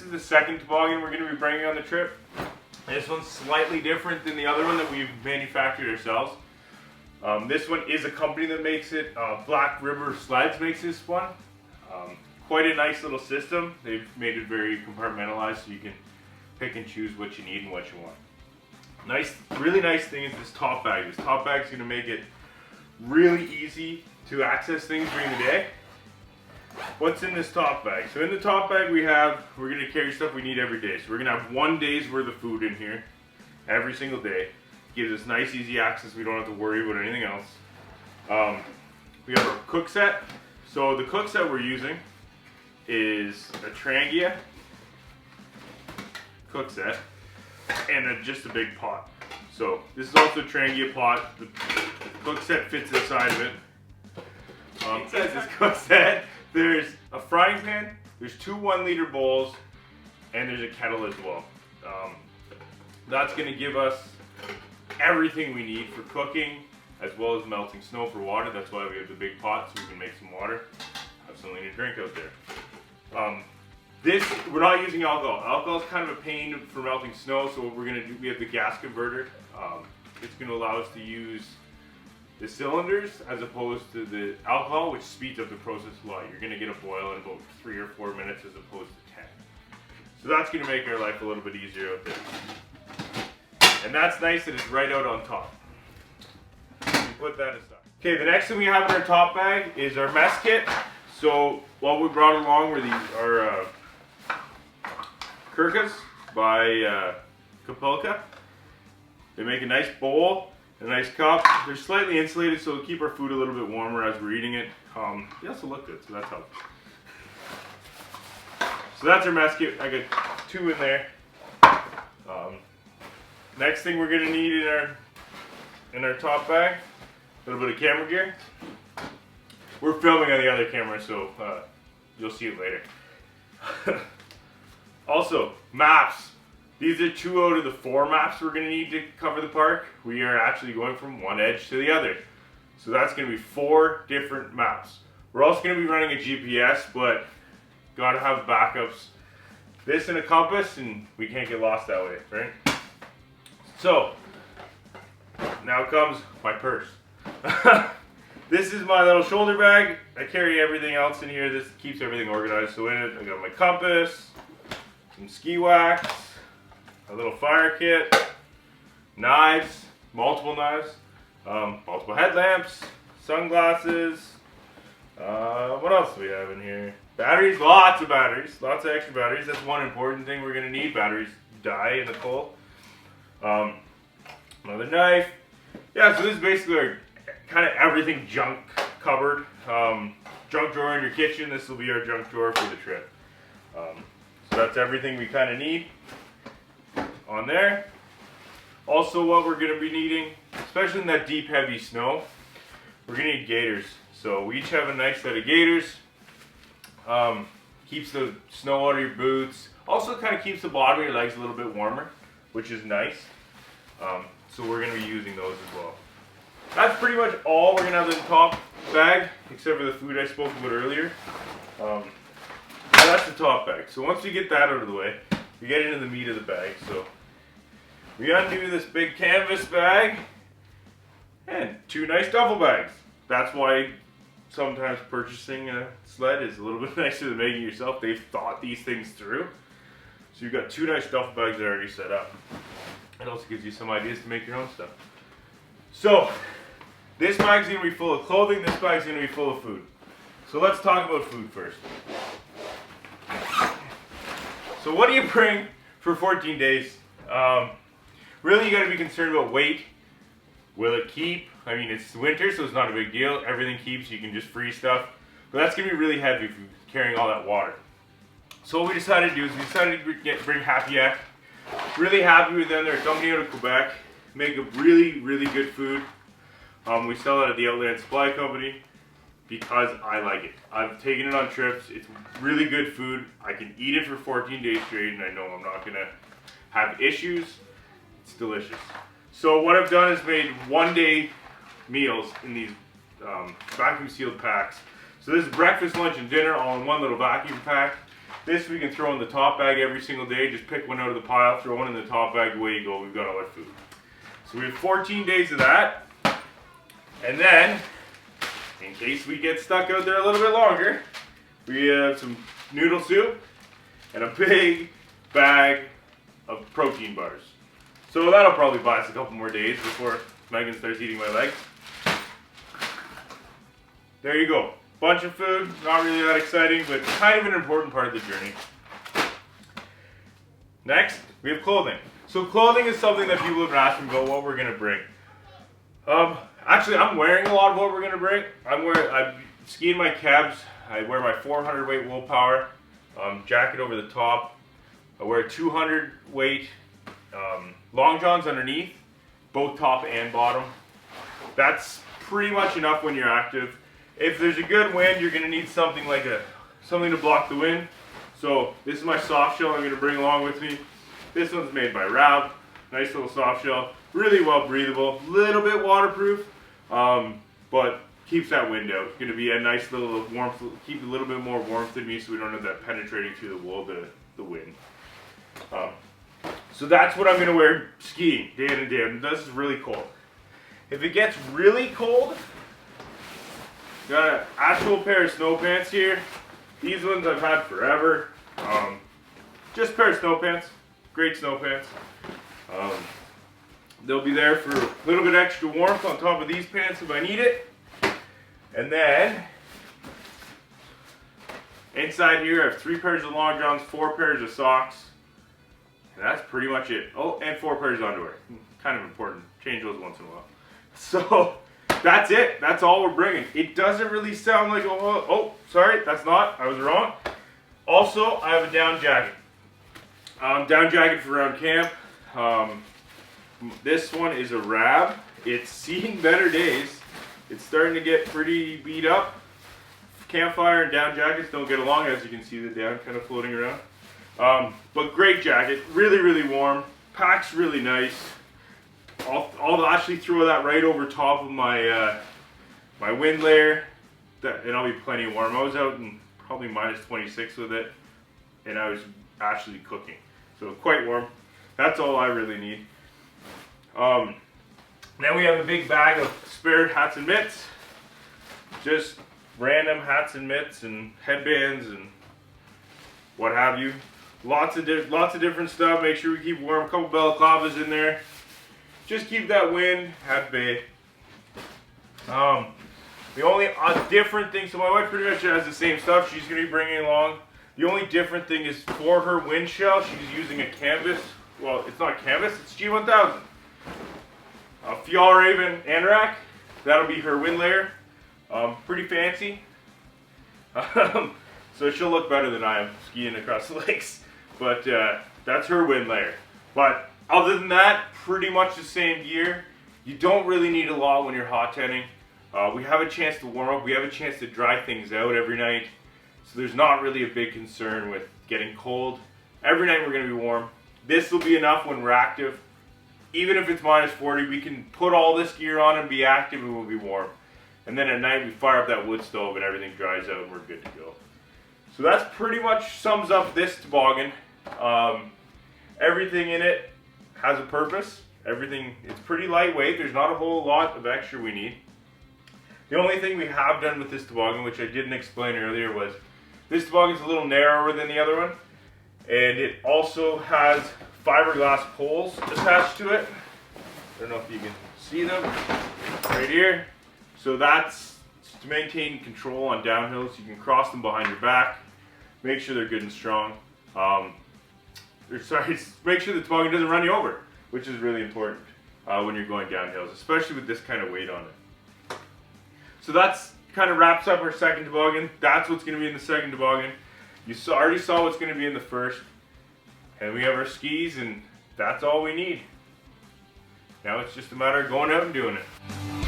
is the second toboggan we're going to be bringing on the trip. This one's slightly different than the other one that we've manufactured ourselves. This one is a company that makes it. Black River Sleds makes this one. Quite a nice little system. They've made it very compartmentalized so you can pick and choose what you need and what you want. Nice, really nice thing is this top bag. This top bag is going to make it really easy to access things during the day. What's in this top bag? So in the top bag we're going to carry stuff we need every day. So we're going to have 1 day's worth of food in here every single day. Gives us nice easy access. We don't have to worry about anything else. We have our cook set. So the cook set we're using is a Trangia cook set and just a big pot. So this is also a Trangia pot. The cook set fits inside of it. Inside this cook set, there's a frying pan, there's 2 1-liter bowls, and there's a kettle as well. That's going to give us everything we need for cooking, as well as melting snow for water. That's why we have the big pot, so we can make some water, have something to drink out there. We're not using alcohol. Alcohol is kind of a pain for melting snow, so what we're going to do, we have the gas converter. It's going to allow us to use the cylinders as opposed to the alcohol, which speeds up the process a lot. You're going to get a boil in about 3 or 4 minutes as opposed to 10. So that's going to make our life a little bit easier out there. And that's nice that it's right out on top. We put that aside. Okay, the next thing we have in our top bag is our mess kit. So what we brought along were our Kirkas by Kapulka. They make a nice bowl, a nice cup. They're slightly insulated so it'll keep our food a little bit warmer as we're eating it. They also look good, so that's helpful. So that's our mess kit. I got 2 in there. Next thing we're gonna need in our top bag, a little bit of camera gear. We're filming on the other camera, so you'll see it later. Also, maps. These are 2 out of the 4 maps we're going to need to cover the park. We are actually going from one edge to the other. So that's going to be 4 different maps. We're also going to be running a GPS, but got to have backups. This and a compass, and we can't get lost that way, right? So, now comes my purse. This is my little shoulder bag. I carry everything else in here. This keeps everything organized. So in it, I got my compass, some ski wax, a little fire kit, knives, multiple knives, multiple headlamps, sunglasses. What else do we have in here? Batteries, lots of batteries, lots of extra batteries. That's one important thing we're going to need. Batteries die in the cold. Another knife. Yeah, so this is basically our kind of everything junk cupboard. Junk drawer in your kitchen. This will be our junk drawer for the trip. So that's everything we kind of need on there. Also, what we're going to be needing, especially in that deep, heavy snow, we're going to need gaiters. So we each have a nice set of gaiters. Keeps the snow out of your boots. Also kind of keeps the bottom of your legs a little bit warmer, which is nice. So we're going to be using those as well. That's pretty much all we're going to have in the top bag, except for the food I spoke about earlier. That's the top bag. So once we get that out of the way, we get into the meat of the bag. So we undo this big canvas bag and 2 nice duffel bags. That's why sometimes purchasing a sled is a little bit nicer than making it yourself. They've thought these things through. So you've got 2 nice duffel bags that are already set up. It also gives you some ideas to make your own stuff. So this bag's going to be full of clothing. This bag's going to be full of food. So let's talk about food first. So what do you bring for 14 days? Really, you got to be concerned about weight. Will it keep? I mean, it's winter, so it's not a big deal. Everything keeps. You can just freeze stuff. But that's going to be really heavy if you're carrying all that water. So what we decided to do is we decided to bring Happy Yak. Really happy with them. They're a company out of Quebec. Make a really, really good food. We sell it at the Outland Supply Company because I like it. I've taken it on trips. It's really good food. I can eat it for 14 days straight, and I know I'm not going to have issues. It's delicious. So what I've done is made 1-day meals in these vacuum sealed packs. So this is breakfast, lunch, and dinner all in one little vacuum pack. This we can throw in the top bag every single day. Just pick one out of the pile, throw one in the top bag, away you go. We've got all our food. So we have 14 days of that. And then, in case we get stuck out there a little bit longer, we have some noodle soup and a big bag of protein bars. So that'll probably buy us a couple more days before Megan starts eating my legs. There you go. Bunch of food, not really that exciting, but kind of an important part of the journey. Next, we have clothing. So clothing is something that people have been asking about what we're gonna bring. Actually, I'm wearing a lot of what we're gonna bring. I'm skiing my cabs. I wear my 400 weight wool power jacket over the top. I wear 200 weight long johns underneath, both top and bottom. That's pretty much enough when you're active. If there's a good wind, you're gonna need something like something to block the wind. So this is my soft shell I'm gonna bring along with me. This one's made by Rab. Nice little soft shell, really well breathable, little bit waterproof, but keeps that wind out. It's gonna be a nice little warmth, keep a little bit more warmth in me so we don't have that penetrating through the wool, the wind. So that's what I'm gonna wear skiing day in and day out. This is really cold. If it gets really cold, got an actual pair of snow pants here. These ones I've had forever. Just a pair of snow pants. Great snow pants. They'll be there for a little bit extra warmth on top of these pants if I need it. And then, inside here I have 3 pairs of long johns, 4 pairs of socks. And that's pretty much it. Oh, and 4 pairs of underwear. Kind of important. Change those once in a while. So, that's it. That's all we're bringing. It doesn't really sound like, oh, sorry, that's not. I was wrong. Also, I have a down jacket. Down jacket for around camp. This one is a Rab. It's seen better days. It's starting to get pretty beat up. Campfire and down jackets don't get along, as you can see the down kind of floating around. But great jacket, really, really warm. Packs really nice. I'll actually throw that right over top of my my wind layer, and I'll be plenty warm. I was out in probably minus 26 with it, and I was actually cooking, so quite warm. That's all I really need. Then we have a big bag of spare hats and mitts, just random hats and mitts and headbands and what have you. Lots of different stuff. Make sure we keep warm. A couple balaclavas in there. Just keep that wind at bay. The only different thing, so my wife pretty much has the same stuff she's going to be bringing along. The only different thing is for her wind shell, she's using a canvas. Well, it's not canvas, it's G1000. A Fjallraven Anorak. That'll be her wind layer. Pretty fancy. So she'll look better than I am skiing across the lakes. But that's her wind layer. But other than that, pretty much the same gear. You don't really need a lot when you're hot tenning. We have a chance to warm up. We have a chance to dry things out every night. So there's not really a big concern with getting cold. Every night we're going to be warm. This will be enough when we're active. Even if it's minus 40, we can put all this gear on and be active and we'll be warm. And then at night we fire up that wood stove and everything dries out and we're good to go. So that's pretty much sums up this toboggan. Everything in it has a purpose. Everything, it's pretty lightweight. There's not a whole lot of extra we need. The only thing we have done with this toboggan, which I didn't explain earlier, was this toboggan's a little narrower than the other one. And it also has fiberglass poles attached to it. I don't know if you can see them right here. So that's to maintain control on downhills. You can cross them behind your back, make sure they're good and strong. Make sure the toboggan doesn't run you over, which is really important when you're going downhills, especially with this kind of weight on it. So that's kind of wraps up our second toboggan. That's what's going to be in the second toboggan. You already saw what's going to be in the first. And we have our skis, and that's all we need. Now it's just a matter of going out and doing it.